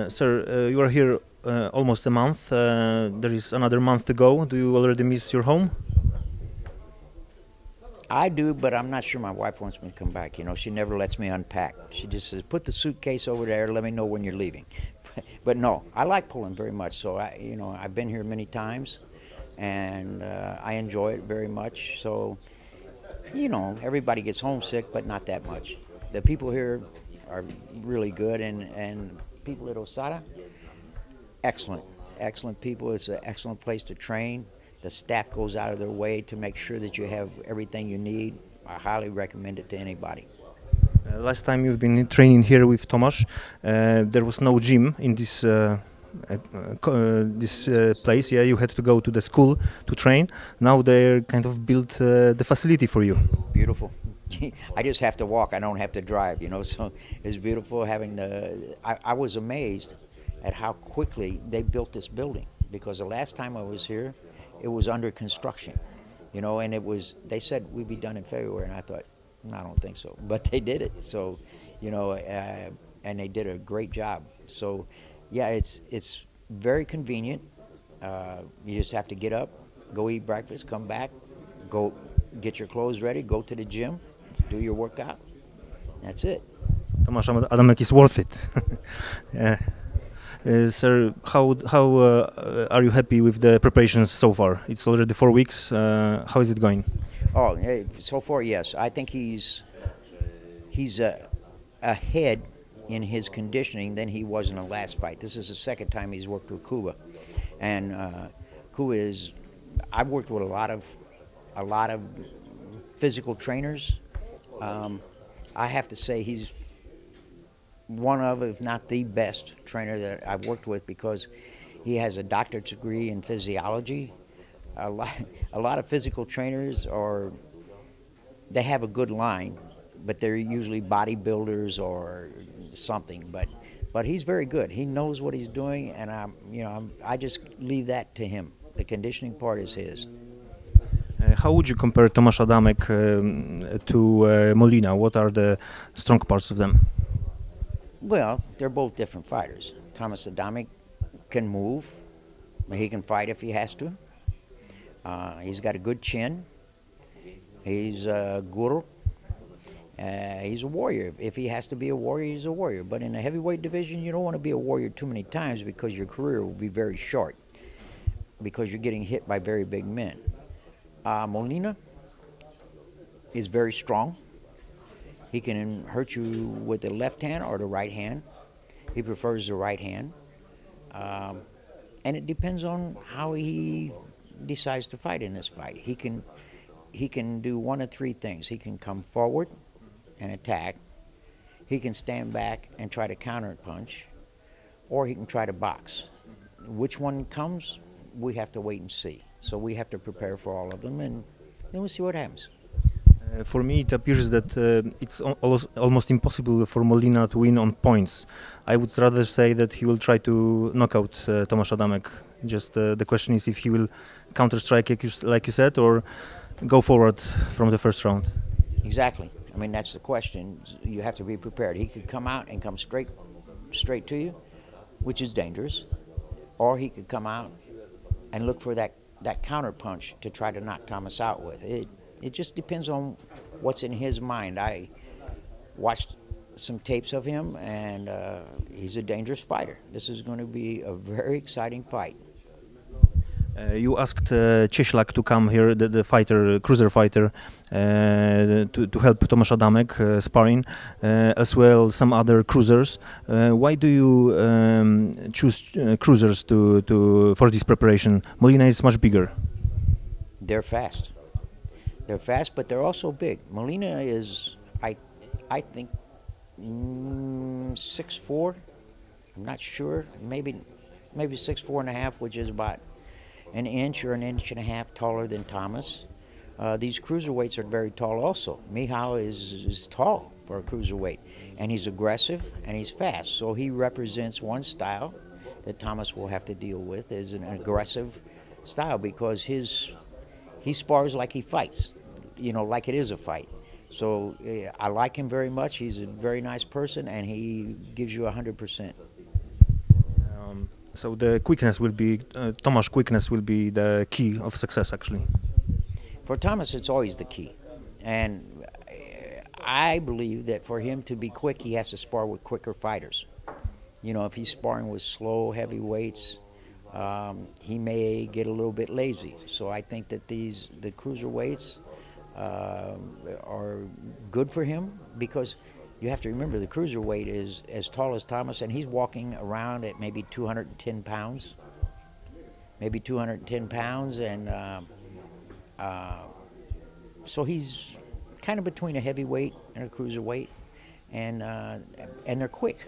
Sir, you are here almost a month. There is another month to go. Do you already miss your home? I do, but I'm not sure my wife wants me to come back. You know, she never lets me unpack. She just says, "Put the suitcase over there. Let me know when you're leaving." But no, I like Poland very much. So I've been here many times, and I enjoy it very much. So, everybody gets homesick, but not that much. The people here are really good, and people at Osada, excellent people. It's an excellent place to train. The staff goes out of their way to make sure that you have everything you need. I highly recommend it to anybody. Last time you've been training here with Tomasz, there was no gym in this place. Yeah, you had to go to the school to train. Now they kind of built the facility for you. Beautiful. I just have to walk. I don't have to drive. So it's beautiful having I was amazed at how quickly they built this building, because the last time I was here, it was under construction, and they said we'd be done in February, and I thought, I don't think so, but they did it. So, and they did a great job. So, yeah, it's very convenient. You just have to get up, go eat breakfast, come back, go get your clothes ready, go to the gym, do your workout. That's it. Tomasz Adamek is worth it. Yeah. Sir, how are you happy with the preparations so far? It's already 4 weeks. How is it going? Oh, so far, yes. I think he's ahead in his conditioning than he was in the last fight. This is the second time he's worked with Kuba, and Kuba I've worked with a lot of physical trainers. I have to say he's one of, if not the best trainer that I've worked with, because he has a doctorate degree in physiology. A lot of physical trainers they have a good line, but they're usually bodybuilders or something. But he's very good. He knows what he's doing, and I just leave that to him. The conditioning part is his. How would you compare Tomasz Adamek to Molina? What are the strong parts of them? Well, they're both different fighters. Tomasz Adamek can move. He can fight if he has to. He's got a good chin. He's a guru. He's a warrior. If he has to be a warrior, he's a warrior. But in the heavyweight division, you don't want to be a warrior too many times, because your career will be very short, because you're getting hit by very big men. Molina is very strong. He can hurt you with the left hand or the right hand. He prefers the right hand. And it depends on how he decides to fight in this fight. He can do one of three things. He can come forward and attack. He can stand back and try to counter punch, or he can try to box. Which one comes, we have to wait and see. So we have to prepare for all of them, and then we'll see what happens. For me, it appears that it's almost impossible for Molina to win on points. I would rather say that he will try to knock out Tomasz Adamek. Just the question is if he will counter-strike, like you said, or go forward from the first round. Exactly. I mean, that's the question. You have to be prepared. He could come out and come straight to you, which is dangerous, or he could come out and look for that counter punch to try to knock Thomas out with. It just depends on what's in his mind. I watched some tapes of him, and he's a dangerous fighter. This is going to be a very exciting fight. You asked Cieślak to come here, the fighter, cruiser fighter, to help Tomasz Adamek sparring, as well some other cruisers. Why do you choose cruisers for this preparation? Molina is much bigger. They're fast. They're fast, but they're also big. Molina is, I think, 6'4". I'm not sure. Maybe 6'4.5", which is about an inch or an inch and a half taller than Thomas. These cruiserweights are very tall also. Michał is tall for a cruiserweight, and he's aggressive and he's fast. So he represents one style that Thomas will have to deal with, is an aggressive style, because he spars like he fights, like it is a fight. So I like him very much. He's a very nice person, and he gives you 100%. So the quickness will be Tomasz quickness will be the key of success actually. For Thomas, it's always the key, and I believe that for him to be quick, he has to spar with quicker fighters. You know, if he's sparring with slow heavyweights, he may get a little bit lazy. So I think that the cruiserweights are good for him, because you have to remember the cruiserweight is as tall as Thomas, and he's walking around at maybe 210 pounds. Maybe 210 pounds, and so he's kind of between a heavyweight and a cruiserweight, and they're quick.